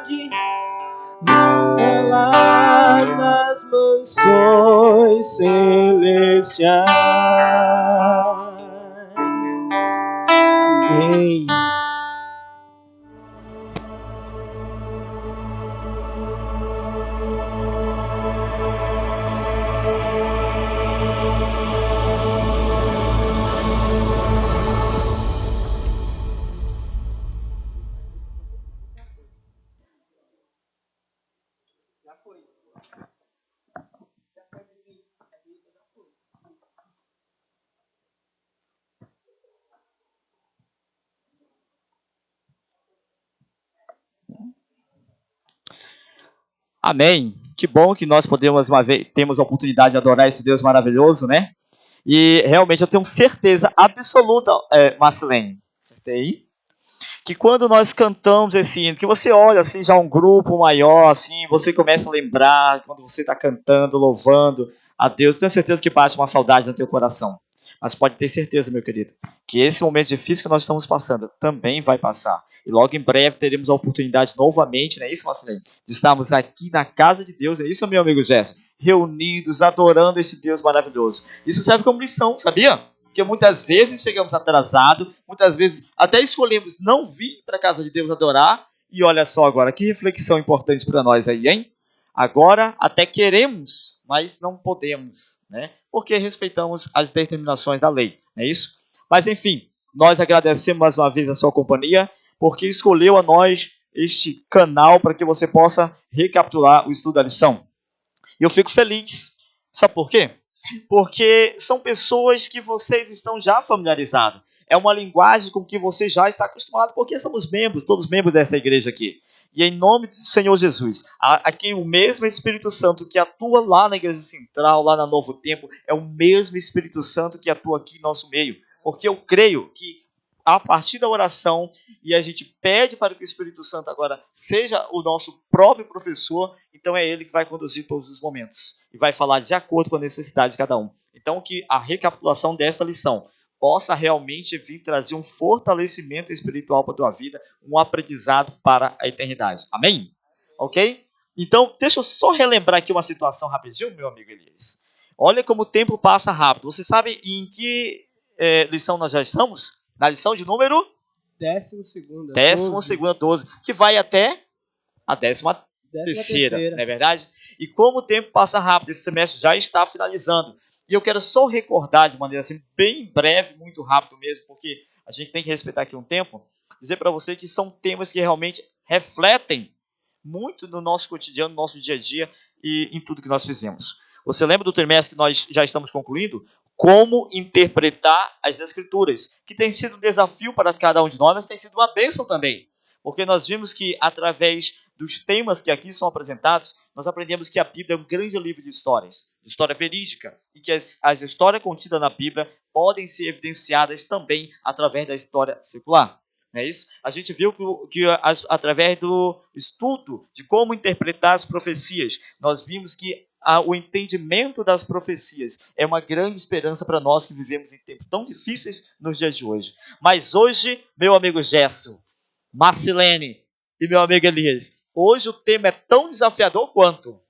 onde? É lá nas mansões celestiais. Amém. Amém. Que bom que nós podemos temos a oportunidade de adorar esse Deus maravilhoso, né? E realmente eu tenho certeza absoluta, Marcelene, tem, que quando nós cantamos esse hino, que você olha assim já um grupo maior, assim, você começa a lembrar quando você está cantando, louvando a Deus, eu tenho certeza que bate uma saudade no teu coração. Mas pode ter certeza, meu querido, que esse momento difícil que nós estamos passando também vai passar. E logo em breve teremos a oportunidade novamente, não é isso, Marcelene? De estarmos aqui na casa de Deus, é isso, meu amigo Gerson? Reunidos, adorando esse Deus maravilhoso. Isso serve como lição, sabia? Porque muitas vezes chegamos atrasados, muitas vezes até escolhemos não vir para a casa de Deus adorar. E olha só agora, que reflexão importante para nós aí, hein? Agora até queremos, mas não podemos, né? Porque respeitamos as determinações da lei, não é isso? Mas enfim, nós agradecemos mais uma vez a sua companhia, porque escolheu a nós este canal para que você possa recapitular o estudo da lição. E eu fico feliz. Sabe por quê? Porque são pessoas que vocês estão já familiarizados. É uma linguagem com que você já está acostumado, porque somos membros, todos membros dessa igreja aqui. E em nome do Senhor Jesus, aqui o mesmo Espírito Santo que atua lá na Igreja Central, lá na Novo Tempo, é o mesmo Espírito Santo que atua aqui em nosso meio. Porque eu creio que a partir da oração, e a gente pede para que o Espírito Santo agora seja o nosso próprio professor, então é ele que vai conduzir todos os momentos e vai falar de acordo com a necessidade de cada um. Então que a recapitulação dessa lição possa realmente vir trazer um fortalecimento espiritual para a tua vida, um aprendizado para a eternidade. Amém? Ok? Então, deixa eu só relembrar aqui uma situação rapidinho, meu amigo Elias. Olha como o tempo passa rápido. Você sabe em que lição nós já estamos? Na lição de número? 12ª, 12, que vai até a 13ª, não é verdade? E como o tempo passa rápido, esse semestre já está finalizando. E eu quero só recordar de maneira assim, bem breve, muito rápido mesmo, porque a gente tem que respeitar aqui um tempo, dizer para você que são temas que realmente refletem muito no nosso cotidiano, no nosso dia a dia e em tudo que nós fizemos. Você lembra do trimestre que nós já estamos concluindo? Como interpretar as Escrituras, que tem sido um desafio para cada um de nós, mas tem sido uma bênção também. Porque nós vimos que, através dos temas que aqui são apresentados, nós aprendemos que a Bíblia é um grande livro de histórias, de história verídica, e que as histórias contidas na Bíblia podem ser evidenciadas também através da história secular. Não é isso? A gente viu que através do estudo de como interpretar as profecias, nós vimos que o entendimento das profecias é uma grande esperança para nós que vivemos em tempos tão difíceis nos dias de hoje. Mas hoje, meu amigo Gerson, Marcelene e meu amigo Elias, hoje o tema é tão desafiador quanto.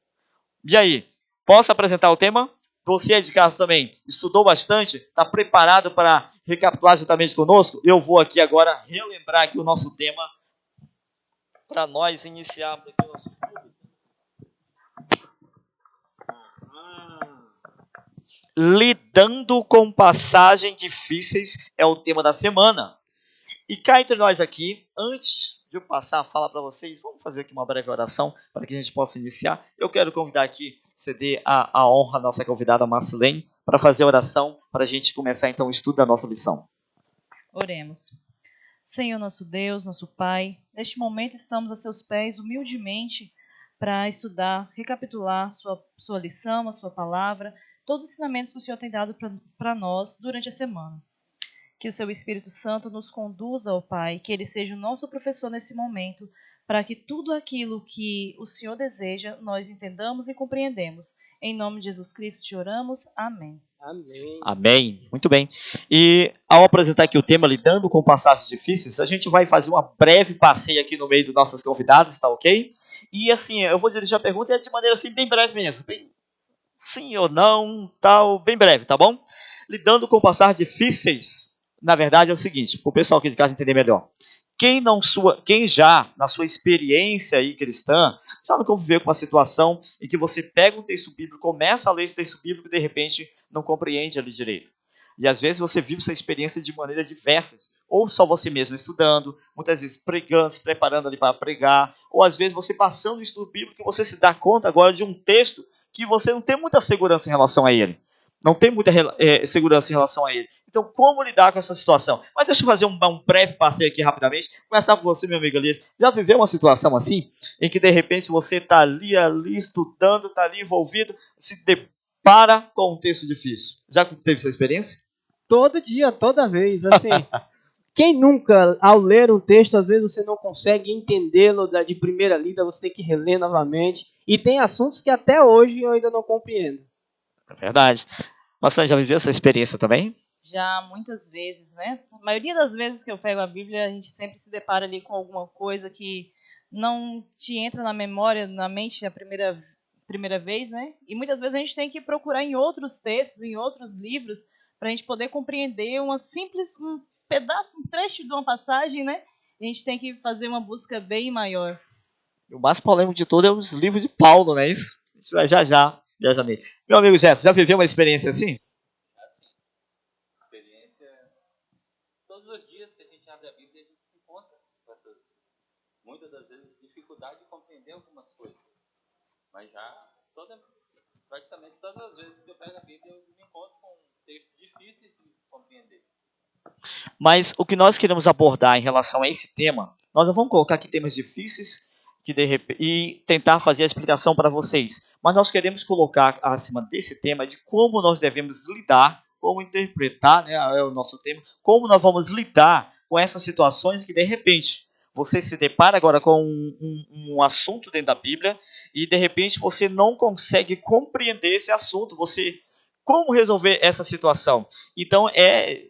E aí, posso apresentar o tema? Você é de casa também, estudou bastante, está preparado para recapitular juntamente conosco? Eu vou aqui agora relembrar aqui o nosso tema para nós iniciarmos aqui o nosso estudo. Lidando com passagens difíceis é o tema da semana. E cá entre nós aqui, antes de eu passar a fala para vocês, vamos fazer aqui uma breve oração para que a gente possa iniciar. Eu quero convidar aqui, ceder a honra à nossa convidada Marcelene, para fazer a oração, para a gente começar então o estudo da nossa lição. Oremos. Senhor nosso Deus, nosso Pai, neste momento estamos a seus pés humildemente para estudar, recapitular sua lição, a sua palavra, todos os ensinamentos que o Senhor tem dado para nós durante a semana. Que o seu Espírito Santo nos conduza, ó Pai, que ele seja o nosso professor nesse momento, para que tudo aquilo que o Senhor deseja, nós entendamos e compreendemos. Em nome de Jesus Cristo te oramos. Amém. Amém. Amém. Muito bem. E ao apresentar aqui o tema Lidando com Passagens Difíceis, a gente vai fazer uma breve passeio aqui no meio dos nossos convidados, tá ok? E assim, eu vou dirigir a pergunta de maneira assim, bem breve mesmo. Bem, sim ou não, tal, bem breve, tá bom? Lidando com passagens difíceis, na verdade é o seguinte, para o pessoal aqui de casa entender melhor. Quem já, na sua experiência aí cristã, já não conviveu com uma situação em que você pega um texto bíblico, começa a ler esse texto bíblico e de repente não compreende ali direito. E às vezes você vive essa experiência de maneiras diversas, ou só você mesmo estudando, muitas vezes pregando, se preparando ali para pregar, ou às vezes você passando o estudo bíblico e você se dá conta agora de um texto que você não tem muita segurança em relação a ele. Não tem muita segurança em relação a ele. Então, como lidar com essa situação? Mas deixa eu fazer um breve passeio aqui rapidamente. Começar com você, meu amigo Elias. Já viveu uma situação assim? Em que, de repente, você está ali estudando, está ali envolvido, se depara com um texto difícil. Já teve essa experiência? Todo dia, toda vez. Assim, quem nunca, ao ler um texto, às vezes você não consegue entendê-lo de primeira lida, você tem que reler novamente. E tem assuntos que até hoje eu ainda não compreendo. É verdade. Mas você já viveu essa experiência também? Já muitas vezes, né? A maioria das vezes que eu pego a Bíblia, a gente sempre se depara ali com alguma coisa que não te entra na memória, na mente a primeira vez, né? E muitas vezes a gente tem que procurar em outros textos, em outros livros, para a gente poder compreender um pedaço, um trecho de uma passagem, né? A gente tem que fazer uma busca bem maior. O mais polêmico de tudo é os livros de Paulo, não é isso? Isso vai já nele. Meu amigo Gerson, já viveu uma experiência assim? Todos os dias que a gente abre a Bíblia, a gente se encontra com essas, muitas das vezes, dificuldade de compreender algumas coisas. Mas praticamente todas as vezes que eu pego a Bíblia, eu me encontro com textos difíceis de compreender. Mas o que nós queremos abordar em relação a esse tema, nós não vamos colocar aqui temas difíceis e tentar fazer a explicação para vocês. Mas nós queremos colocar acima desse tema de como nós devemos lidar, como interpretar, né, é o nosso tema, como nós vamos lidar com essas situações que de repente você se depara agora com um assunto dentro da Bíblia e de repente você não consegue compreender esse assunto, como resolver essa situação? Então,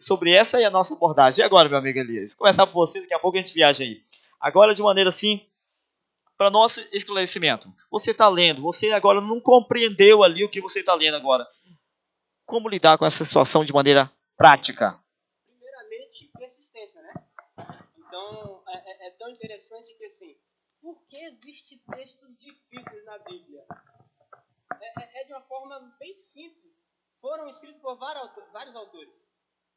sobre essa é a nossa abordagem. E agora, meu amigo Elias? Começar por você, daqui a pouco a gente viaja aí. Agora, de maneira assim, para nosso esclarecimento. Você está lendo, você agora não compreendeu ali o que você está lendo agora. Como lidar com essa situação de maneira prática? Primeiramente, persistência, né? Então, é tão interessante que, assim, por que existem textos difíceis na Bíblia? É de uma forma bem simples. Foram escritos por vários autores,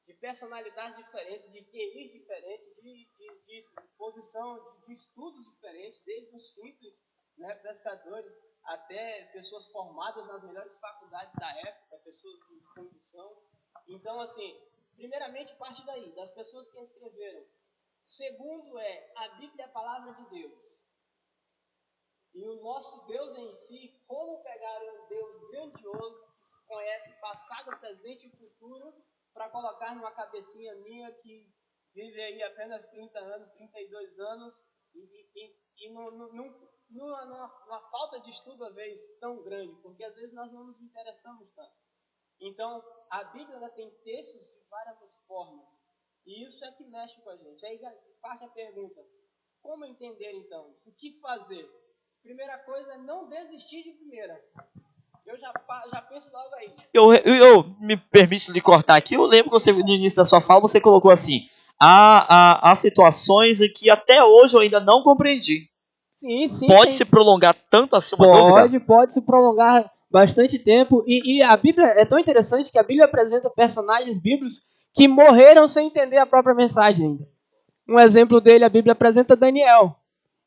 de personalidades diferentes, de QIs diferentes, de posição, de estudos diferentes, desde os simples, né, pescadores, até pessoas formadas nas melhores faculdades da época, pessoas de condição. Então, assim, primeiramente parte daí, das pessoas que escreveram. Segundo a Bíblia é a palavra de Deus. E o nosso Deus em si, como pegar um Deus grandioso, que conhece passado, presente e futuro, para colocar numa cabecinha minha que vive aí apenas 30 anos, 32 anos, e numa falta de estudo, às vezes, tão grande, porque às vezes nós não nos interessamos tanto. Então, a Bíblia ela tem textos de várias formas, e isso é que mexe com a gente. Aí parte a pergunta, como entender então isso? O que fazer? Primeira coisa é não desistir de primeira. Eu já penso logo aí. Eu me permite lhe cortar aqui. Eu lembro que você, no início da sua fala, você colocou assim: há situações em que até hoje eu ainda não compreendi. Sim. Pode se prolongar tanto assim uma dúvida? Pode se prolongar bastante tempo. E a Bíblia é tão interessante que a Bíblia apresenta personagens bíblicos que morreram sem entender a própria mensagem ainda. Um exemplo dele, a Bíblia apresenta Daniel,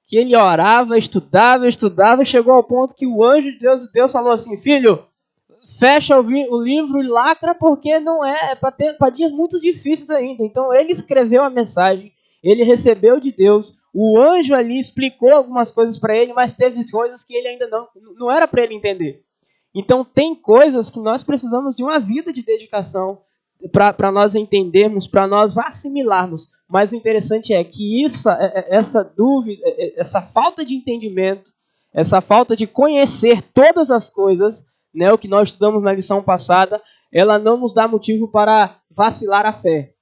que ele orava, estudava, chegou ao ponto que o anjo de Deus falou assim: filho, fecha o livro e lacra, porque não é para dias muito difíceis ainda. Então ele escreveu a mensagem, ele recebeu de Deus, o anjo ali explicou algumas coisas para ele, mas teve coisas que ele ainda não era para ele entender. Então tem coisas que nós precisamos de uma vida de dedicação para nós entendermos, para nós assimilarmos. Mas o interessante é que essa dúvida, essa falta de entendimento, essa falta de conhecer todas as coisas, né, o que nós estudamos na lição passada, ela não nos dá motivo para vacilar a fé.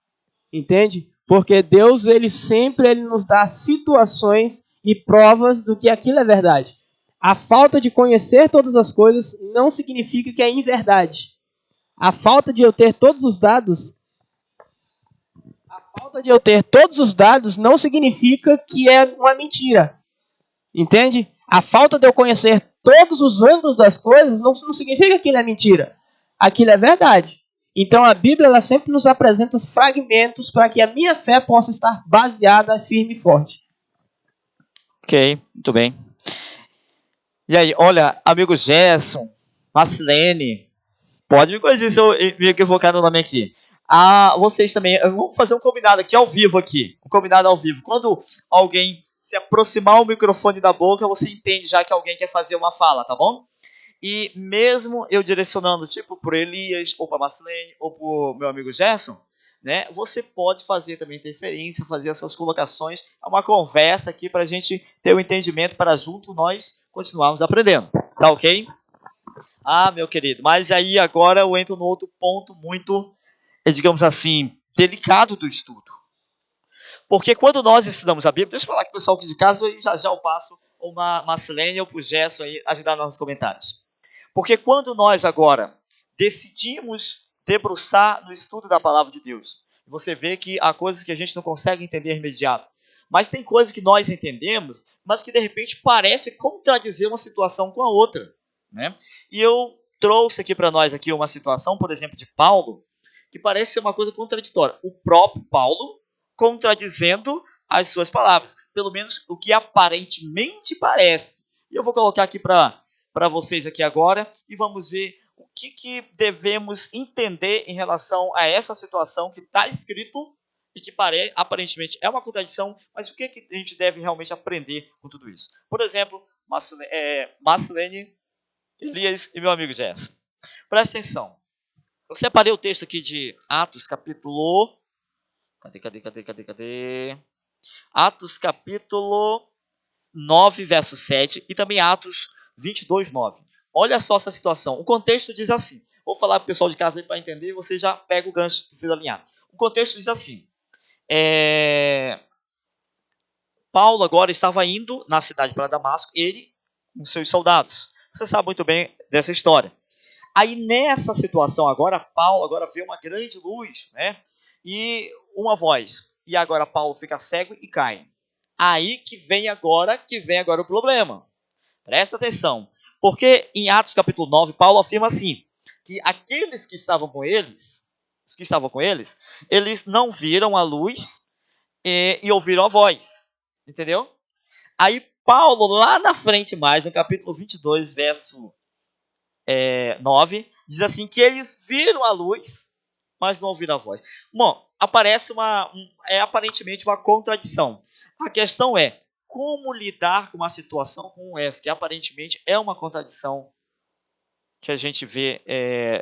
Entende? Porque Deus, ele sempre nos dá situações e provas do que aquilo é verdade. A falta de conhecer todas as coisas não significa que é inverdade. A falta de eu ter todos os dados não significa que é uma mentira. Entende? A falta de eu conhecer todos os ângulos das coisas não significa que aquilo é mentira. Aquilo é verdade. Então a Bíblia ela sempre nos apresenta fragmentos para que a minha fé possa estar baseada, firme e forte. Ok, muito bem. E aí, olha, amigo Gerson, Marcelene, pode me corrigir se eu me equivocar no nome aqui. Vocês também, vamos fazer um combinado aqui ao vivo um combinado ao vivo. Quando alguém se aproximar o microfone da boca, você entende já que alguém quer fazer uma fala, tá bom? E mesmo eu direcionando, tipo, para Elias, ou para Marcelene, ou para o meu amigo Gerson, né, você pode fazer também interferência, fazer as suas colocações. É uma conversa aqui para a gente ter o entendimento para junto nós continuarmos aprendendo. Tá ok? Meu querido, mas aí agora eu entro no outro ponto muito, digamos assim, delicado do estudo. Porque quando nós estudamos a Bíblia, deixa eu falar com o pessoal aqui de casa e já eu passo uma Marcelene ou para o Gerson aí ajudar nos comentários. Porque quando nós agora decidimos debruçar no estudo da palavra de Deus, você vê que há coisas que a gente não consegue entender imediato. Mas tem coisas que nós entendemos, mas que de repente parece contradizer uma situação com a outra, né? E eu trouxe aqui para nós aqui uma situação, por exemplo, de Paulo, que parece ser uma coisa contraditória. O próprio Paulo contradizendo as suas palavras, pelo menos o que aparentemente parece. E eu vou colocar aqui para vocês aqui agora e vamos ver o que devemos entender em relação a essa situação que está escrito e que aparentemente é uma contradição, mas o que a gente deve realmente aprender com tudo isso? Por exemplo, Marcelene, Elias e meu amigo Gerson. Presta atenção. Eu separei o texto aqui de Atos, capítulo... Cadê? Atos, capítulo 9, verso 7 e também Atos 22, 9. Olha só essa situação. O contexto diz assim. Vou falar para o pessoal de casa para entender e você já pega o gancho e fez alinhar. O contexto diz assim. Paulo agora estava indo na cidade para Damasco, ele com seus soldados. Você sabe muito bem dessa história. Aí nessa situação agora, Paulo agora vê uma grande luz, né? E uma voz. E agora Paulo fica cego e cai. Aí que vem agora o problema. Presta atenção. Porque em Atos capítulo 9, Paulo afirma assim, que aqueles que estavam com eles, eles não viram a luz e ouviram a voz. Entendeu? Aí Paulo, lá na frente mais, no capítulo 22, verso 9, diz assim que eles viram a luz, mas não ouviram a voz. Bom, aparece aparentemente uma contradição. A questão é, como lidar com uma situação como essa, que aparentemente é uma contradição que a gente vê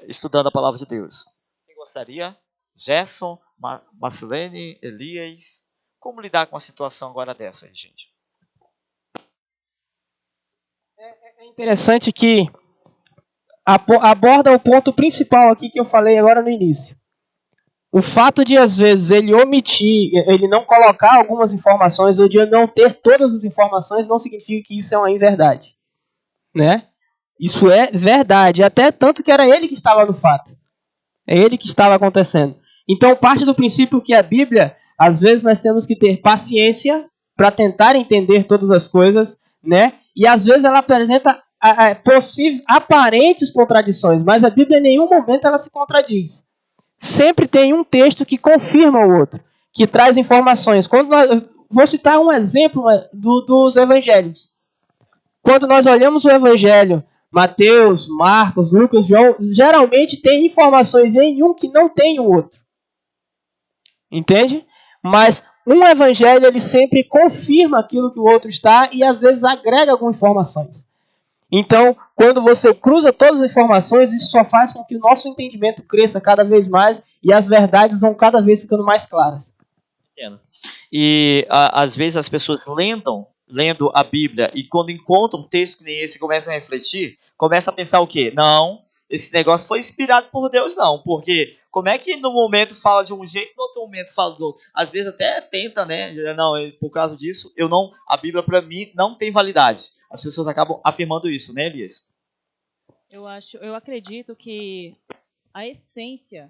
estudando a palavra de Deus. Quem gostaria? Gerson, Marcelene, Elias. Como lidar com uma situação agora dessa, gente? É interessante que aborda o ponto principal aqui que eu falei agora no início. O fato de, às vezes, ele omitir, ele não colocar algumas informações, ou de não ter todas as informações, não significa que isso é uma inverdade. Né? Isso é verdade, até tanto que era ele que estava no fato. É ele que estava acontecendo. Então, parte do princípio que a Bíblia, às vezes nós temos que ter paciência para tentar entender todas as coisas, né? E às vezes ela apresenta possíveis, aparentes contradições, mas a Bíblia em nenhum momento ela se contradiz. Sempre tem um texto que confirma o outro, que traz informações. Vou citar um exemplo dos evangelhos. Quando nós olhamos o evangelho, Mateus, Marcos, Lucas, João, geralmente tem informações em um que não tem o outro. Entende? Mas um evangelho ele sempre confirma aquilo que o outro está e às vezes agrega algumas informações. Então, quando você cruza todas as informações, isso só faz com que o nosso entendimento cresça cada vez mais e as verdades vão cada vez ficando mais claras. Entendo. E às vezes as pessoas lendo lendo a Bíblia e quando encontram um texto que nem esse começam a refletir, começam a pensar o quê? Não, esse negócio foi inspirado por Deus, não. Porque como é que no momento fala de um jeito, no outro momento fala do outro? Às vezes até tenta, né? Não, por causa disso, a Bíblia para mim não tem validade. As pessoas acabam afirmando isso, né, Elias? Eu acredito que a essência,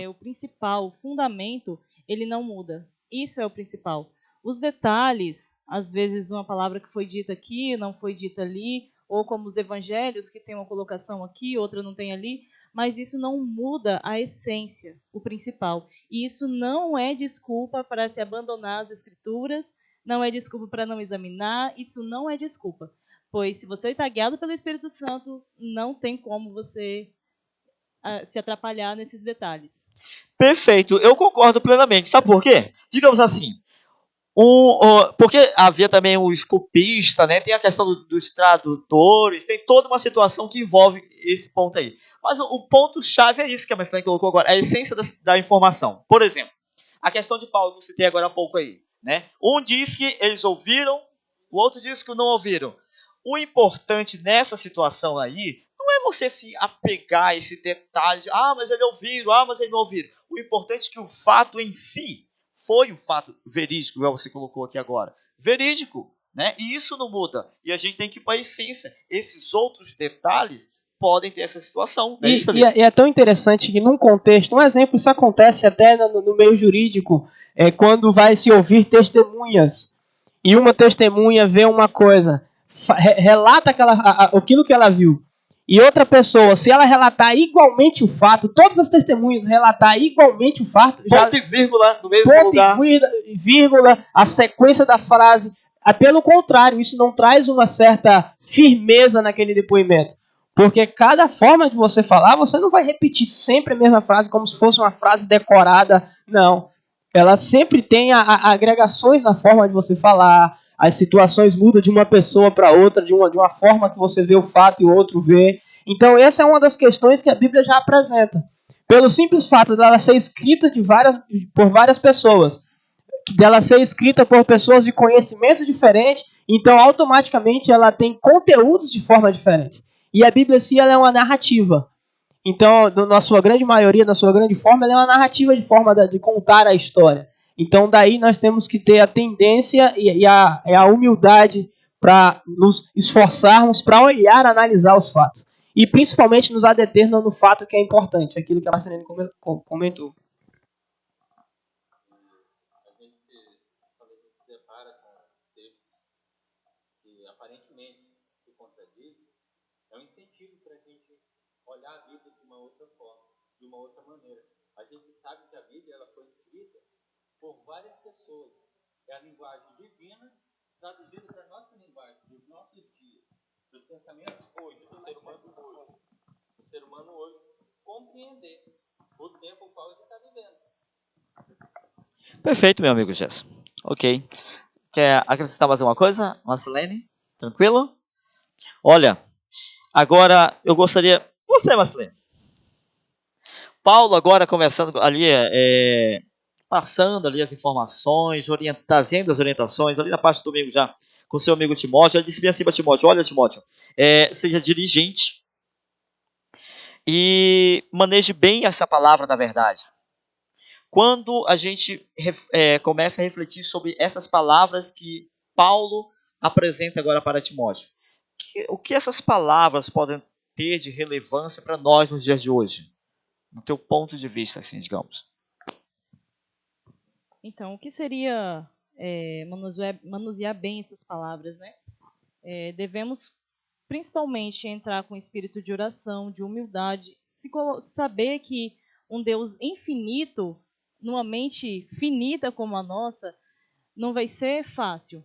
o principal, o fundamento, ele não muda. Isso é o principal. Os detalhes, às vezes uma palavra que foi dita aqui, não foi dita ali, ou como os evangelhos, que tem uma colocação aqui, outra não tem ali, mas isso não muda a essência, o principal. E isso não é desculpa para se abandonar as escrituras, não é desculpa para não examinar, isso não é desculpa. Pois se você está guiado pelo Espírito Santo, não tem como você se atrapalhar nesses detalhes. Perfeito, eu concordo plenamente. Sabe por quê? Digamos assim, porque havia também o escopista, né? Tem a questão dos tradutores, tem toda uma situação que envolve esse ponto aí. Mas o ponto-chave é isso que a Marcelene colocou agora, a essência da informação. Por exemplo, a questão de Paulo, que eu citei agora há pouco aí. Né? Um diz que eles ouviram, o outro diz que não ouviram. O importante nessa situação aí não é você se apegar a esse detalhe de, mas eles ouviram, mas eles não ouviram. O importante é que o fato em si foi um fato verídico, igual você colocou aqui agora. Verídico, né? E isso não muda. E a gente tem que ir para a essência. Esses outros detalhes podem ter essa situação. Né? E é tão interessante que num contexto, um exemplo, isso acontece até no meio jurídico, quando vai se ouvir testemunhas, e uma testemunha vê uma coisa, relata aquilo que ela viu, e outra pessoa, se ela relatar igualmente o fato, todas as testemunhas relatar igualmente o fato... Ponto e vírgula no mesmo lugar. Ponto e vírgula, a sequência da frase. Pelo contrário, isso não traz uma certa firmeza naquele depoimento. Porque cada forma de você falar, você não vai repetir sempre a mesma frase como se fosse uma frase decorada. Não. Ela sempre tem agregações na forma de você falar. As situações mudam de uma pessoa para outra, de uma forma que você vê o fato e o outro vê. Então essa é uma das questões que a Bíblia já apresenta. Pelo simples fato dela ser escrita por várias pessoas, dela ser escrita por pessoas de conhecimentos diferentes, então automaticamente ela tem conteúdos de forma diferente. E a Bíblia, sim, ela é uma narrativa. Então, na sua grande maioria, na sua grande forma, ela é uma narrativa de forma de contar a história. Então, daí nós temos que ter a tendência e a humildade para nos esforçarmos para olhar, analisar os fatos. E principalmente nos adeter no fato que é importante, aquilo que a Marcelene comentou. A gente se depara com textos que aparentemente se contradizem, é um incentivo para a gente olhar a Bíblia de uma outra forma, de uma outra maneira. A gente sabe que a Bíblia ela foi escrita por várias pessoas. É a linguagem divina traduzida para a nossa linguagem, dos nossos dias, dos pensamentos hoje, do ser humano hoje. O ser humano hoje compreender o tempo no qual ele está vivendo. Perfeito, meu amigo Gerson. Ok. Quer acrescentar mais alguma coisa, Marcelene? Tranquilo? Olha, agora eu gostaria... Você, Marcelene. Paulo agora conversando ali, passando ali as informações, trazendo as orientações, ali na parte do domingo já, com seu amigo Timóteo. Ele disse bem assim para Timóteo: olha, Timóteo, seja dirigente e maneje bem essa palavra da verdade. Quando a gente começa a refletir sobre essas palavras que Paulo apresenta agora para Timóteo, o que essas palavras podem ter de relevância para nós nos dias de hoje? No teu ponto de vista, assim, digamos. Então, o que seria manusear bem essas palavras, né? Devemos, principalmente, entrar com espírito de oração, de humildade, saber que um Deus infinito, numa mente finita como a nossa, não vai ser fácil,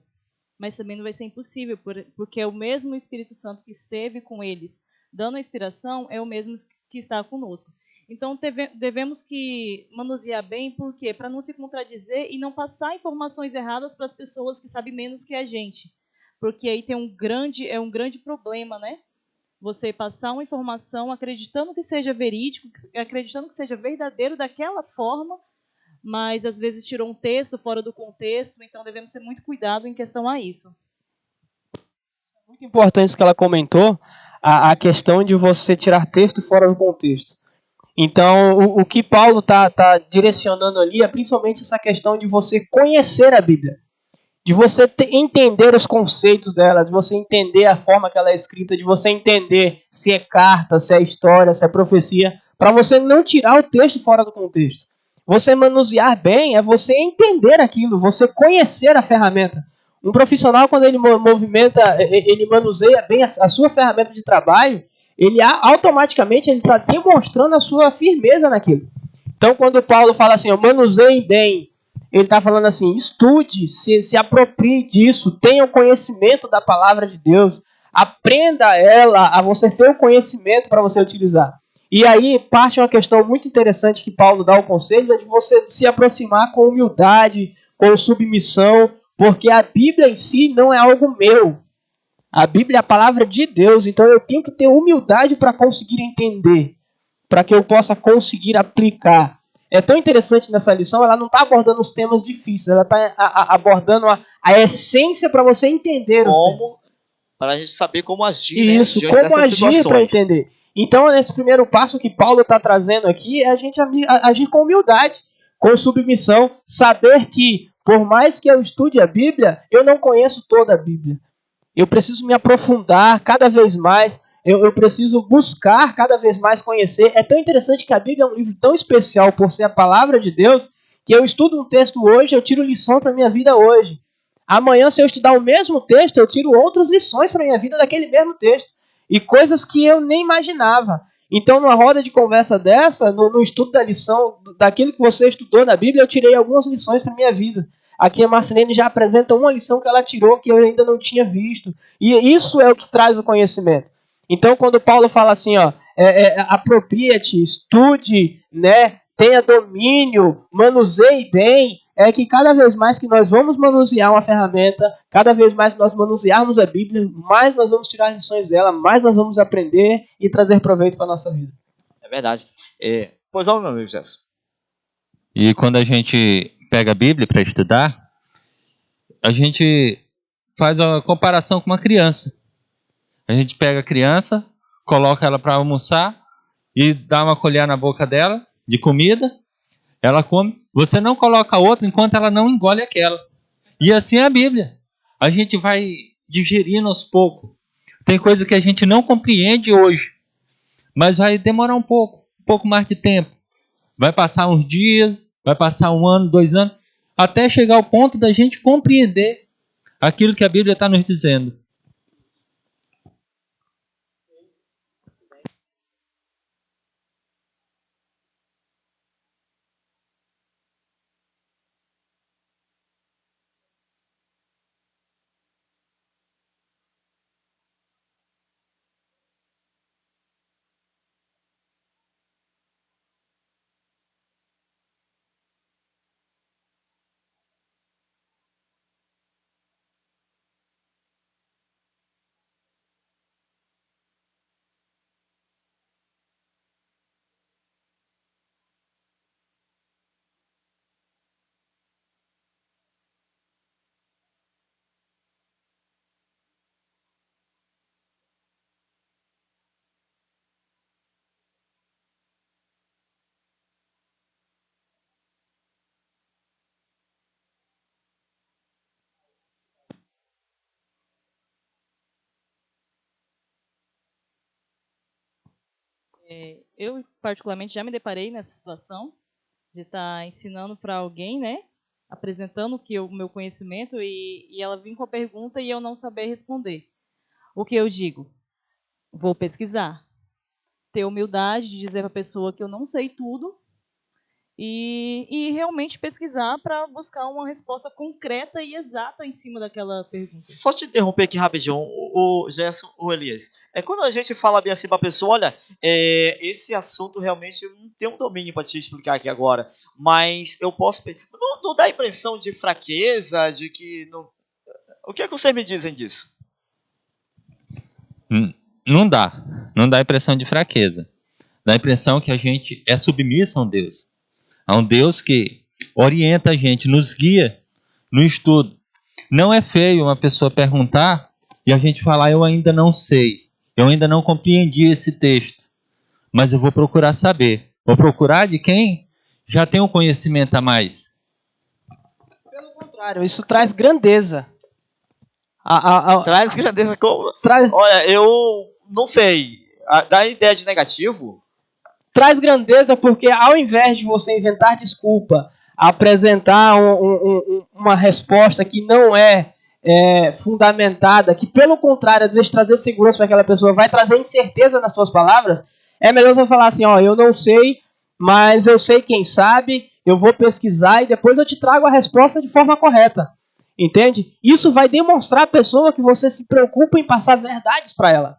mas também não vai ser impossível, porque é o mesmo Espírito Santo que esteve com eles, dando a inspiração, é o mesmo que está conosco. Então, devemos que manusear bem, por quê? Para não se contradizer e não passar informações erradas para as pessoas que sabem menos que a gente. Porque aí tem um grande problema, né? Você passar uma informação acreditando que seja verídico, acreditando que seja verdadeiro daquela forma, mas às vezes tirou um texto fora do contexto, então devemos ter muito cuidado em questão a isso. Muito importante isso que ela comentou, a questão de você tirar texto fora do contexto. Então, o que Paulo está direcionando ali é principalmente essa questão de você conhecer a Bíblia, de você entender os conceitos dela, de você entender a forma que ela é escrita, de você entender se é carta, se é história, se é profecia, para você não tirar o texto fora do contexto. Você manusear bem é você entender aquilo, você conhecer a ferramenta. Um profissional, quando ele ele manuseia bem a sua ferramenta de trabalho, ele automaticamente está demonstrando a sua firmeza naquilo. Então, quando Paulo fala assim, manuseie bem, ele está falando assim, estude, se aproprie disso, tenha o conhecimento da palavra de Deus, aprenda ela, a você ter o conhecimento para você utilizar. E aí parte uma questão muito interessante que Paulo dá o conselho, é de você se aproximar com humildade, com submissão, porque a Bíblia em si não é algo meu. A Bíblia é a palavra de Deus, então eu tenho que ter humildade para conseguir entender, para que eu possa conseguir aplicar. É tão interessante nessa lição, ela não está abordando os temas difíceis, ela está abordando a essência para você entender. Como, para a gente saber como agir. Isso, né, como agir para entender. Então, nesse primeiro passo que Paulo está trazendo aqui, é a gente agir com humildade, com submissão, saber que, por mais que eu estude a Bíblia, eu não conheço toda a Bíblia. Eu preciso me aprofundar cada vez mais, eu preciso buscar cada vez mais conhecer. É tão interessante que a Bíblia é um livro tão especial por ser a palavra de Deus, que eu estudo um texto hoje, eu tiro lição para a minha vida hoje. Amanhã, se eu estudar o mesmo texto, eu tiro outras lições para a minha vida daquele mesmo texto. E coisas que eu nem imaginava. Então, numa roda de conversa dessa, no estudo da lição, daquilo que você estudou na Bíblia, eu tirei algumas lições para a minha vida. Aqui a Marcelene já apresenta uma lição que ela tirou, que eu ainda não tinha visto. E isso é o que traz o conhecimento. Então, quando Paulo fala assim, apropria-te, estude, né, tenha domínio, manuseie bem, é que cada vez mais que nós vamos manusear uma ferramenta, cada vez mais que nós manusearmos a Bíblia, mais nós vamos tirar lições dela, mais nós vamos aprender e trazer proveito para a nossa vida. É verdade. Pois não, meu amigo Gerson. E quando a gente pega a Bíblia para estudar, a gente faz a comparação com uma criança. A gente pega a criança, coloca ela para almoçar e dá uma colher na boca dela de comida, ela come. Você não coloca outra enquanto ela não engole aquela. E assim é a Bíblia. A gente vai digerindo aos poucos. Tem coisa que a gente não compreende hoje, mas vai demorar um pouco mais de tempo. Vai passar uns dias, vai passar 1 ano, 2 anos, até chegar ao ponto da gente compreender aquilo que a Bíblia está nos dizendo. Eu, particularmente, já me deparei nessa situação de estar ensinando para alguém, né? Apresentando o meu conhecimento e ela vir com a pergunta e eu não saber responder. O que eu digo? Vou pesquisar. Ter humildade de dizer para a pessoa que eu não sei tudo e realmente pesquisar para buscar uma resposta concreta e exata em cima daquela pergunta. Só te interromper aqui rapidinho, o Gerson, o Elias. Quando a gente fala bem assim para a pessoa, olha, esse assunto realmente eu não tenho um domínio para te explicar aqui agora, mas eu posso... Não dá a impressão de fraqueza, de que... Não... O que é que vocês me dizem disso? Não dá a impressão de fraqueza. Dá a impressão que a gente é submisso a um Deus. A um Deus que orienta a gente, nos guia no estudo. Não é feio uma pessoa perguntar e a gente falar, eu ainda não sei, eu ainda não compreendi esse texto, mas eu vou procurar saber. Vou procurar de quem já tem um conhecimento a mais. Pelo contrário, isso traz grandeza. Traz grandeza como. Traz, Olha, eu não sei. Dá ideia de negativo? traz grandeza porque ao invés de você inventar desculpa, apresentar uma resposta que não é fundamentada, que pelo contrário, às vezes trazer segurança para aquela pessoa, vai trazer incerteza nas suas palavras, é melhor você falar assim, ó, eu não sei, mas eu sei quem sabe, eu vou pesquisar e depois eu te trago a resposta de forma correta. Entende? Isso vai demonstrar à pessoa que você se preocupa em passar verdades para ela.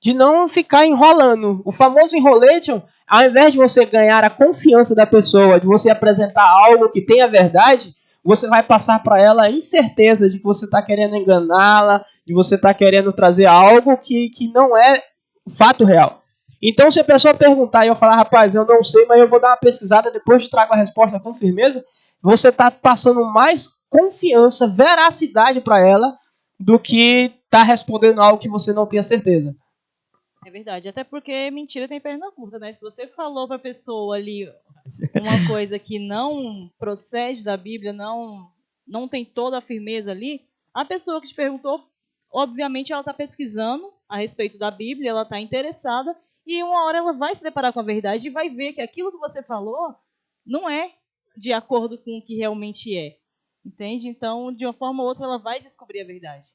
De não ficar enrolando. O famoso enrolation, ao invés de você ganhar a confiança da pessoa, de você apresentar algo que tenha verdade, você vai passar para ela a incerteza de que você está querendo enganá-la, de você está querendo trazer algo que não é fato real. Então, se a pessoa perguntar e eu falar, rapaz, eu não sei, mas eu vou dar uma pesquisada, depois te trago a resposta com firmeza, você está passando mais confiança, veracidade para ela, do que tá respondendo algo que você não tenha certeza. É verdade, até porque mentira tem perna curta, né? Se você falou para a pessoa ali uma coisa que não procede da Bíblia, não tem toda a firmeza ali, a pessoa que te perguntou, obviamente ela está pesquisando a respeito da Bíblia, ela está interessada, e uma hora ela vai se deparar com a verdade e vai ver que aquilo que você falou não é de acordo com o que realmente é. Entende? Então, de uma forma ou outra, ela vai descobrir a verdade.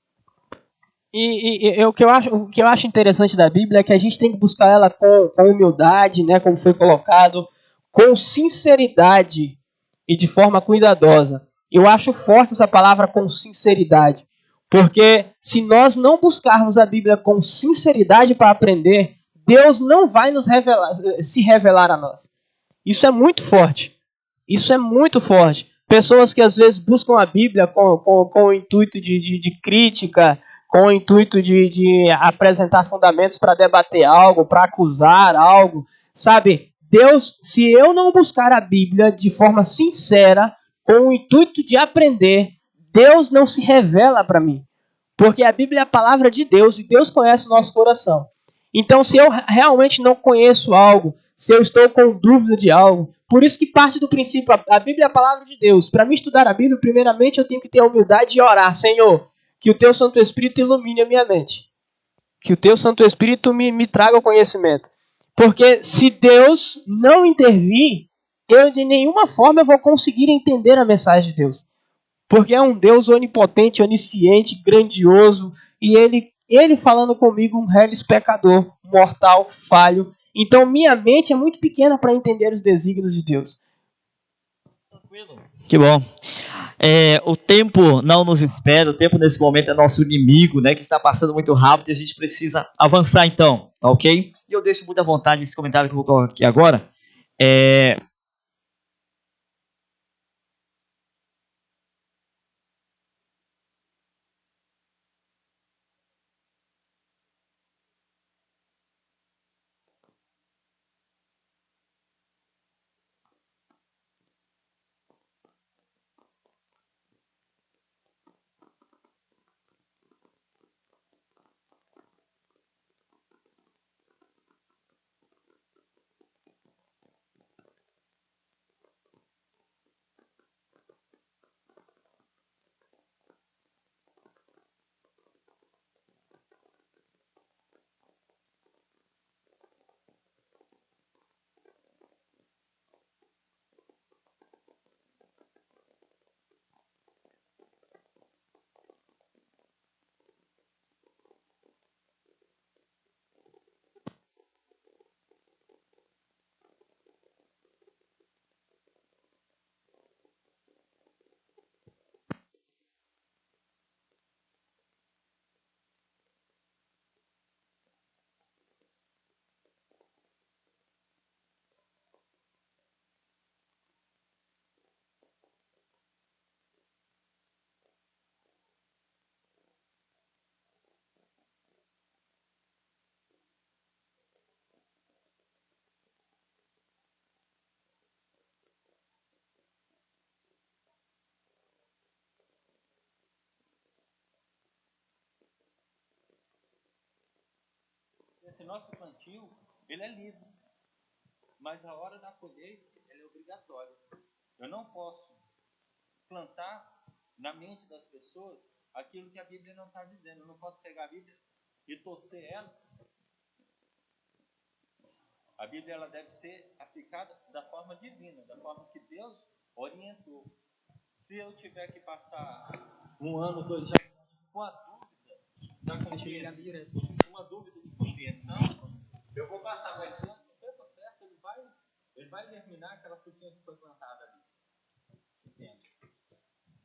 O que eu acho interessante da Bíblia é que a gente tem que buscar ela com humildade, né, como foi colocado, com sinceridade e de forma cuidadosa. Eu acho forte essa palavra com sinceridade, porque se nós não buscarmos a Bíblia com sinceridade para aprender, Deus não vai se revelar a nós. Isso é muito forte. Isso é muito forte. Pessoas que às vezes buscam a Bíblia com o intuito de crítica, com o intuito de apresentar fundamentos para debater algo, para acusar algo. Sabe, Deus, se eu não buscar a Bíblia de forma sincera, com o intuito de aprender, Deus não se revela para mim. Porque a Bíblia é a palavra de Deus e Deus conhece o nosso coração. Então, se eu realmente não conheço algo, se eu estou com dúvida de algo, por isso que parte do princípio, a Bíblia é a palavra de Deus. Para mim estudar a Bíblia, primeiramente eu tenho que ter a humildade de orar. Senhor, que o Teu Santo Espírito ilumine a minha mente. Que o Teu Santo Espírito me traga o conhecimento. Porque se Deus não intervir, eu de nenhuma forma eu vou conseguir entender a mensagem de Deus. Porque é um Deus onipotente, onisciente, grandioso. E ele falando comigo, um reles pecador, mortal, falho. Então minha mente é muito pequena para entender os desígnios de Deus. Que bom. O tempo não nos espera, o tempo nesse momento é nosso inimigo, né, que está passando muito rápido e a gente precisa avançar então, tá ok? E eu deixo muito à vontade esse comentário que eu vou colocar aqui agora. esse nosso plantio, ele é livre. Mas a hora da colheita, ela é obrigatória. Eu não posso plantar na mente das pessoas aquilo que a Bíblia não está dizendo. Eu não posso pegar a Bíblia e torcer ela. A Bíblia ela deve ser aplicada da forma divina, da forma que Deus orientou. Se eu tiver que passar 1 ano, 2 anos com a dúvida da compreensão, uma dúvida de compreensão, eu vou passar mais tempo, no tempo certo, ele vai germinar aquela frutinha que foi plantada ali. Entende?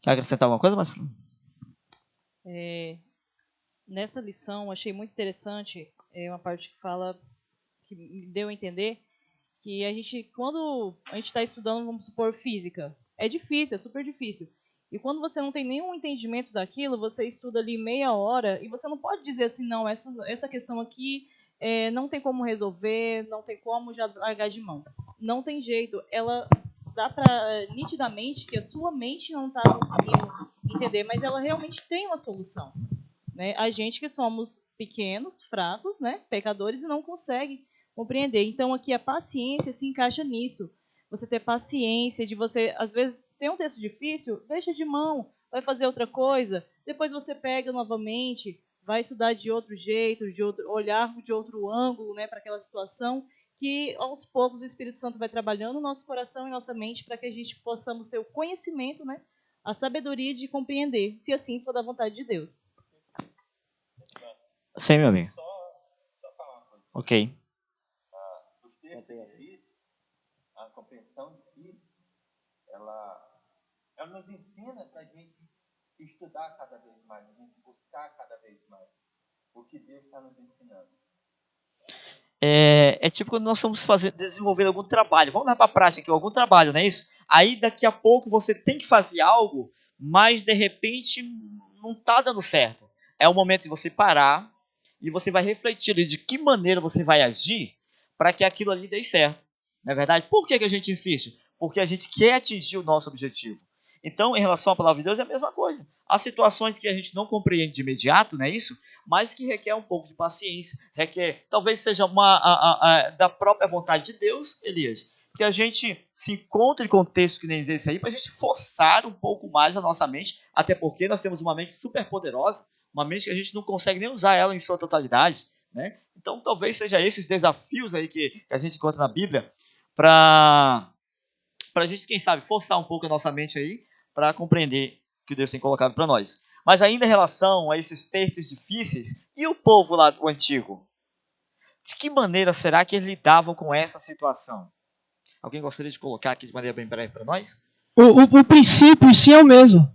Quer acrescentar alguma coisa, Marcelo? Nessa lição, achei muito interessante uma parte que fala, que me deu a entender, que a gente, quando a gente está estudando, vamos supor, física, é difícil, é super difícil. E quando você não tem nenhum entendimento daquilo, você estuda ali meia hora e você não pode dizer assim, não, essa questão aqui não tem como resolver, não tem como já largar de mão. Não tem jeito. Ela dá para nitidamente que a sua mente não está conseguindo entender, mas ela realmente tem uma solução. Né? A gente que somos pequenos, fracos, né, pecadores e não consegue compreender. Então aqui a paciência se encaixa nisso. Você ter paciência de você, às vezes, tem um texto difícil, deixa de mão, vai fazer outra coisa, depois você pega novamente, vai estudar de outro jeito, olhar de outro ângulo, né, para aquela situação, que aos poucos o Espírito Santo vai trabalhando no nosso coração e nossa mente para que a gente possamos ter o conhecimento, né, a sabedoria de compreender, se assim for da vontade de Deus. Sim, meu amigo. Só falar uma coisa. Ok. Os textos difíceis, a compreensão difícil, ela nos ensina para a gente estudar cada vez mais, a gente buscar cada vez mais o que Deus está nos ensinando. É tipo quando nós estamos desenvolvendo algum trabalho. Vamos dar para a prática aqui, algum trabalho, não é isso? Aí daqui a pouco você tem que fazer algo, mas de repente não está dando certo. É o momento de você parar e você vai refletir de que maneira você vai agir para que aquilo ali dê certo. Não é verdade? Por que a gente insiste? Porque a gente quer atingir o nosso objetivo. Então, em relação à palavra de Deus, é a mesma coisa. Há situações que a gente não compreende de imediato, não é isso? Mas que requer um pouco de paciência, talvez seja da própria vontade de Deus, Elias, que a gente se encontre com textos que nem esse aí, para a gente forçar um pouco mais a nossa mente, até porque nós temos uma mente super poderosa, uma mente que a gente não consegue nem usar ela em sua totalidade, né? Então, talvez seja esses desafios aí que a gente encontra na Bíblia, para a gente, quem sabe, forçar um pouco a nossa mente aí, para compreender o que Deus tem colocado para nós. Mas ainda em relação a esses textos difíceis, e o povo lá do antigo? De que maneira será que eles lidavam com essa situação? Alguém gostaria de colocar aqui de maneira bem breve para nós? O princípio sim é o mesmo.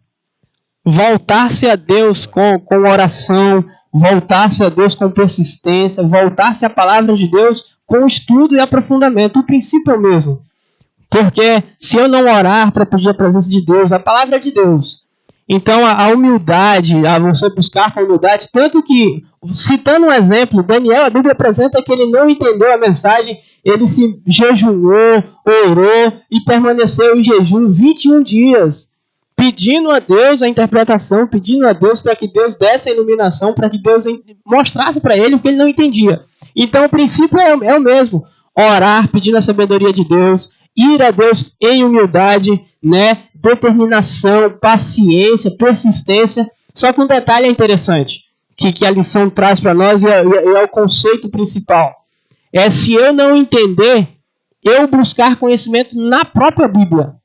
Voltar-se a Deus com oração, voltar-se a Deus com persistência, voltar-se à palavra de Deus com estudo e aprofundamento. O princípio é o mesmo. Porque se eu não orar para pedir a presença de Deus, a palavra é de Deus. Então a humildade, a você buscar com humildade, tanto que, citando um exemplo, Daniel, a Bíblia apresenta que ele não entendeu a mensagem, ele se jejuou, orou e permaneceu em jejum 21 dias, pedindo a Deus a interpretação, pedindo a Deus para que Deus desse a iluminação, para que Deus mostrasse para ele o que ele não entendia. Então o princípio é o mesmo, orar pedindo a sabedoria de Deus, ir a Deus em humildade, né? Determinação, paciência, persistência. Só que um detalhe é interessante, que a lição traz para nós e é o conceito principal. É se eu não entender, eu buscar conhecimento na própria Bíblia.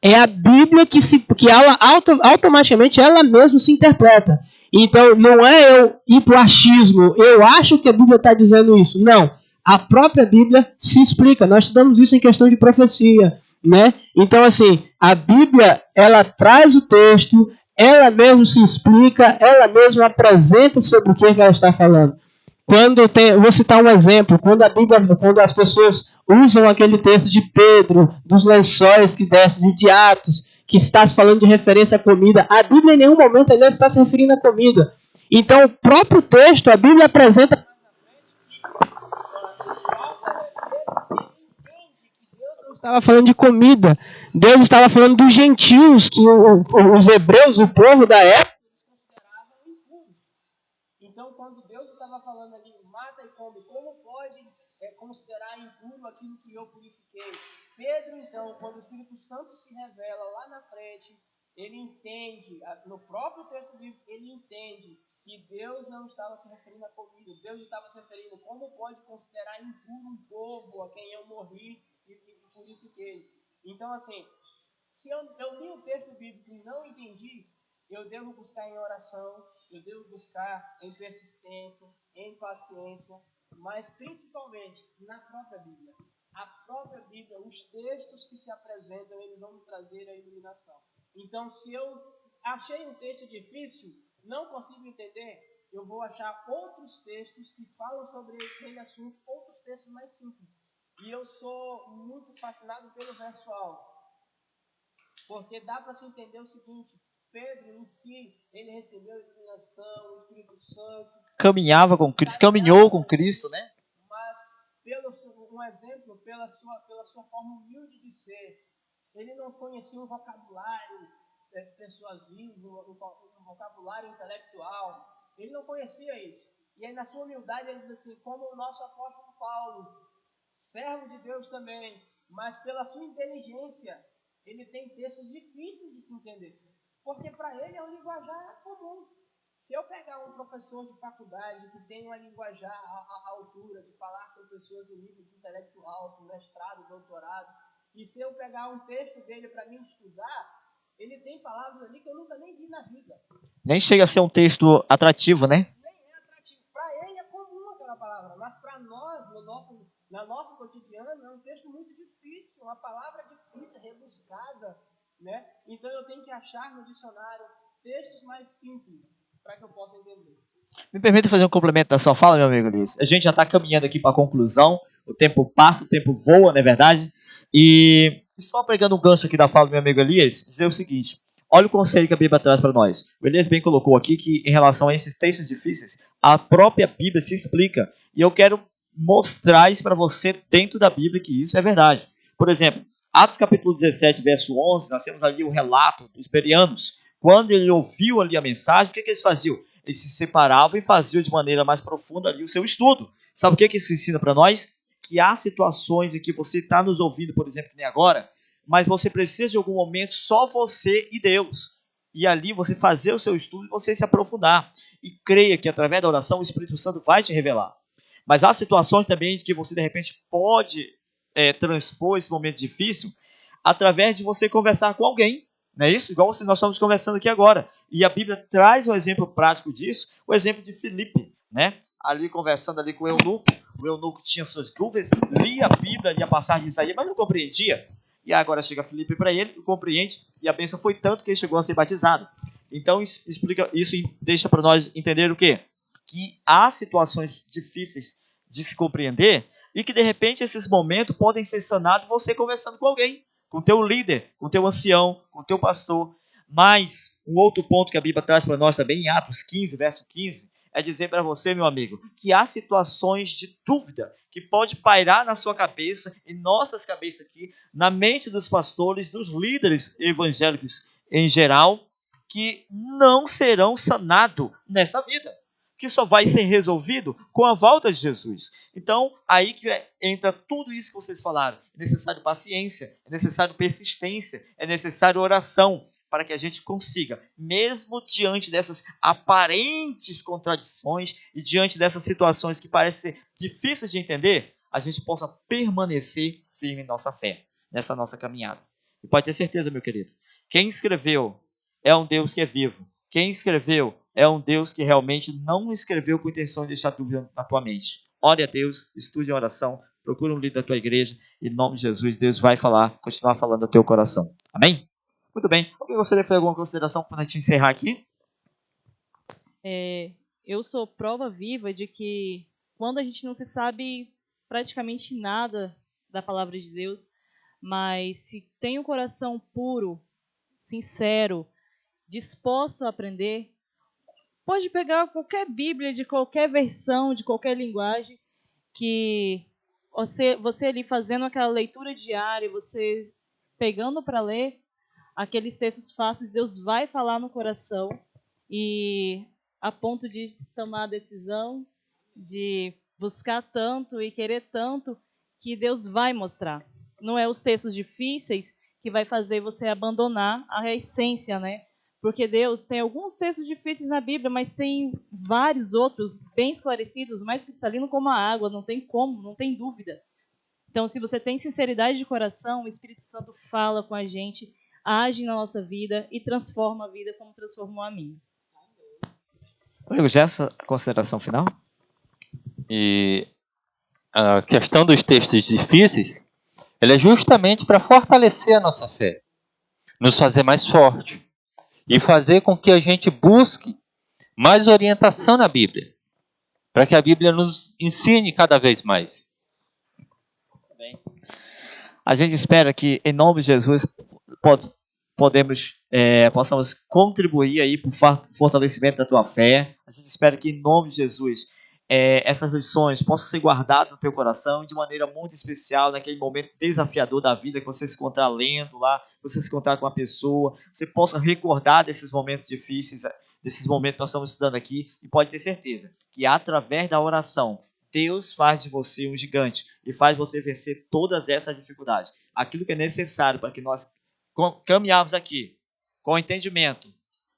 É a Bíblia que ela automaticamente ela mesma se interpreta. Então não é eu ir para o achismo, eu acho que a Bíblia está dizendo isso. Não. A própria Bíblia se explica. Nós estudamos isso em questão de profecia, né? Então, assim, a Bíblia, ela traz o texto, ela mesma se explica, ela mesma apresenta sobre o que ela está falando. Vou citar um exemplo, quando as pessoas usam aquele texto de Pedro, dos lençóis que descem, de Atos, que está se falando de referência à comida, a Bíblia em nenhum momento ela está se referindo à comida. Então, o próprio texto, a Bíblia apresenta estava falando de comida. Deus estava falando dos gentios, que os hebreus, o povo da época, consideravam impuros. Então, quando Deus estava falando ali, mata e come, como pode considerar impuro aquilo que eu purifiquei? Pedro, então, quando o Espírito Santo se revela lá na frente, ele entende, no próprio texto bíblico, ele entende que Deus não estava se referindo à comida, Deus estava se referindo como pode considerar impuro um povo a quem eu morri e purifiquei. Então, assim, se eu li o texto bíblico e não entendi, eu devo buscar em oração, eu devo buscar em persistência, em paciência, mas principalmente na própria Bíblia. A própria Bíblia, os textos que se apresentam, eles vão me trazer a iluminação. Então, se eu achei um texto difícil, não consigo entender, eu vou achar outros textos que falam sobre aquele assunto, outros textos mais simples. E eu sou muito fascinado pelo verso alto, porque dá para se entender o seguinte: Pedro em si, ele recebeu a iluminação, o Espírito Santo, Caminhava com Cristo, caminhou com Cristo, né? mas um exemplo, pela sua forma humilde de ser, ele não conhecia um vocabulário persuasivo, um vocabulário intelectual, ele não conhecia isso. E aí na sua humildade ele diz assim, como o nosso apóstolo Paulo, servo de Deus também, mas pela sua inteligência, ele tem textos difíceis de se entender, porque para ele é um linguajar comum. Se eu pegar um professor de faculdade que tem uma linguajar à altura, de falar com pessoas de nível intelectual, com mestrado, doutorado, e se eu pegar um texto dele para mim estudar, ele tem palavras ali que eu nunca nem vi na vida. Nem chega a ser um texto atrativo, né? Nem é atrativo. Para ele é comum aquela palavra, mas para nós, no nosso cotidiano, é um texto muito difícil, uma palavra difícil, rebuscada, né? Então eu tenho que achar no dicionário textos mais simples para que eu possa entender. Me permita fazer um complemento da sua fala, meu amigo Luiz. A gente já está caminhando aqui para a conclusão. O tempo passa, o tempo voa, não é verdade? E só pegando um gancho aqui da fala do meu amigo Elias, dizer o seguinte: olha o conselho que a Bíblia traz para nós. O Elias bem colocou aqui que, em relação a esses textos difíceis, a própria Bíblia se explica. E eu quero mostrar isso para você dentro da Bíblia, que isso é verdade. Por exemplo, Atos capítulo 17, verso 11, nós temos ali o relato dos bereanos. Quando ele ouviu ali a mensagem, o que eles faziam? Eles se separavam e faziam de maneira mais profunda ali o seu estudo. Sabe o que isso ensina para nós? Que há situações em que você está nos ouvindo, por exemplo, que nem agora, mas você precisa de algum momento só você e Deus. E ali você fazer o seu estudo e você se aprofundar. E creia que através da oração o Espírito Santo vai te revelar. Mas há situações também que você de repente pode transpor esse momento difícil através de você conversar com alguém. Não é isso? Igual nós estamos conversando aqui agora. E a Bíblia traz um exemplo prático disso, o exemplo de Filipe, né? Ali conversando ali com o eunuco tinha suas dúvidas, lia a Bíblia, lia a passagem de Isaías, mas não compreendia. E agora chega Filipe para ele, compreende, e a bênção foi tanto que ele chegou a ser batizado. Então explica isso e deixa para nós entender o quê? Que há situações difíceis de se compreender e que de repente esses momentos podem ser sanados você conversando com alguém, com o teu líder, com o teu ancião, com o teu pastor. Mas um outro ponto que a Bíblia traz para nós também em Atos 15, verso 15, é dizer para você, meu amigo, que há situações de dúvida que pode pairar na sua cabeça, em nossas cabeças aqui, na mente dos pastores, dos líderes evangélicos em geral, que não serão sanados nessa vida, que só vai ser resolvido com a volta de Jesus. Então, aí que entra tudo isso que vocês falaram. É necessário paciência, é necessário persistência, é necessário oração, para que a gente consiga, mesmo diante dessas aparentes contradições e diante dessas situações que parecem ser difíceis de entender, a gente possa permanecer firme em nossa fé, nessa nossa caminhada. E pode ter certeza, meu querido, quem escreveu é um Deus que é vivo. Quem escreveu é um Deus que realmente não escreveu com intenção de deixar dúvida na tua mente. Ore a Deus, estude a oração, procure um líder da tua igreja, e em nome de Jesus, Deus vai continuar falando ao teu coração. Amém? Muito bem. Alguém gostaria de fazer alguma consideração para a gente encerrar aqui? Eu sou prova viva de que quando a gente não se sabe praticamente nada da palavra de Deus, mas se tem um coração puro, sincero, disposto a aprender, pode pegar qualquer Bíblia de qualquer versão, de qualquer linguagem, que você ali fazendo aquela leitura diária, você pegando para ler aqueles textos fáceis, Deus vai falar no coração e a ponto de tomar a decisão, de buscar tanto e querer tanto, que Deus vai mostrar. Não é os textos difíceis que vai fazer você abandonar a essência, né? Porque Deus tem alguns textos difíceis na Bíblia, mas tem vários outros bem esclarecidos, mais cristalinos como a água, não tem como, não tem dúvida. Então, se você tem sinceridade de coração, o Espírito Santo fala com a gente, age na nossa vida e transforma a vida como transformou a minha. Amigo, já essa consideração final? E a questão dos textos difíceis, ela é justamente para fortalecer a nossa fé, nos fazer mais forte e fazer com que a gente busque mais orientação na Bíblia, para que a Bíblia nos ensine cada vez mais. A gente espera que, em nome de Jesus, possamos contribuir aí para o fortalecimento da tua fé. A gente espera que, em nome de Jesus, essas lições possam ser guardadas no teu coração de maneira muito especial naquele momento desafiador da vida que você se encontrar lendo lá, você se encontrar com uma pessoa, você possa recordar desses momentos difíceis, desses momentos que nós estamos estudando aqui, e pode ter certeza que através da oração Deus faz de você um gigante e faz você vencer todas essas dificuldades. Aquilo que é necessário para que nós caminharmos aqui com entendimento,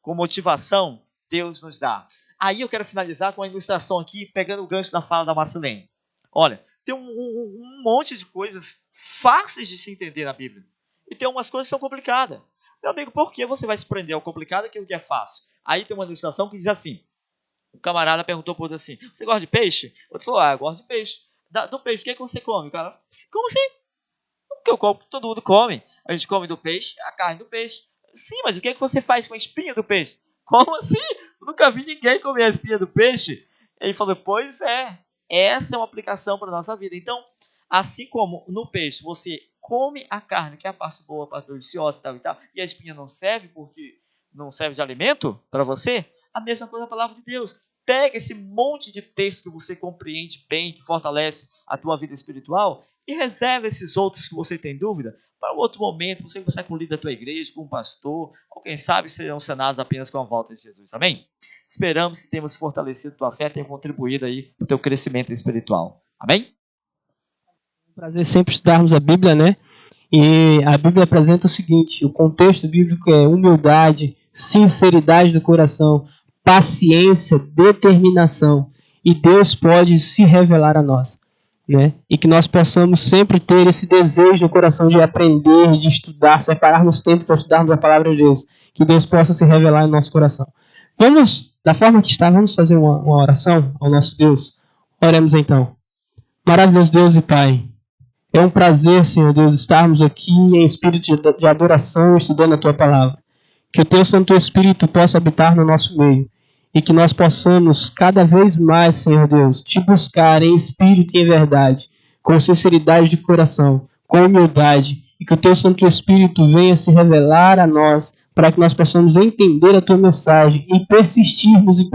com motivação, Deus nos dá. Aí eu quero finalizar com uma ilustração aqui, pegando o gancho da fala da Marcelene. Olha, tem um monte de coisas fáceis de se entender na Bíblia. E tem umas coisas que são complicadas. Meu amigo, por que você vai se prender ao complicado e aquilo que é fácil? Aí tem uma ilustração que diz assim. O camarada perguntou para o outro assim, você gosta de peixe? O outro falou, eu gosto de peixe. Do peixe, o que é que você come? O cara, como assim? O que eu como? Todo mundo come. A gente come do peixe, a carne do peixe. Sim, mas o que é que você faz com a espinha do peixe? Como assim? Nunca vi ninguém comer a espinha do peixe. Ele falou, pois é. Essa é uma aplicação para a nossa vida. Então, assim como no peixe você come a carne, que é a parte boa, a parte deliciosa e tal, e a espinha não serve porque não serve de alimento para você, a mesma coisa a palavra de Deus. Pega esse monte de texto que você compreende bem, que fortalece a tua vida espiritual, e reserva esses outros que você tem dúvida para um outro momento, você conversar com o líder da tua igreja, com um pastor, ou quem sabe serão sanados apenas com a volta de Jesus. Amém? Esperamos que tenhamos fortalecido a tua fé, tenha contribuído aí para o teu crescimento espiritual. Amém? É um prazer sempre estudarmos a Bíblia, né? E a Bíblia apresenta o seguinte, o contexto bíblico é humildade, sinceridade do coração, paciência, determinação. E Deus pode se revelar a nós, né? E que nós possamos sempre ter esse desejo no coração de aprender, de estudar, separarmos tempo para estudarmos a palavra de Deus. Que Deus possa se revelar no nosso coração. Vamos, da forma que está, vamos fazer uma oração ao nosso Deus. Oremos então. Maravilhoso Deus e Pai, é um prazer, Senhor Deus, estarmos aqui em espírito de adoração, estudando a Tua palavra. Que o Teu Santo Espírito possa habitar no nosso meio. E que nós possamos cada vez mais, Senhor Deus, Te buscar em espírito e em verdade, com sinceridade de coração, com humildade, e que o Teu Santo Espírito venha se revelar a nós, para que nós possamos entender a Tua mensagem e persistirmos e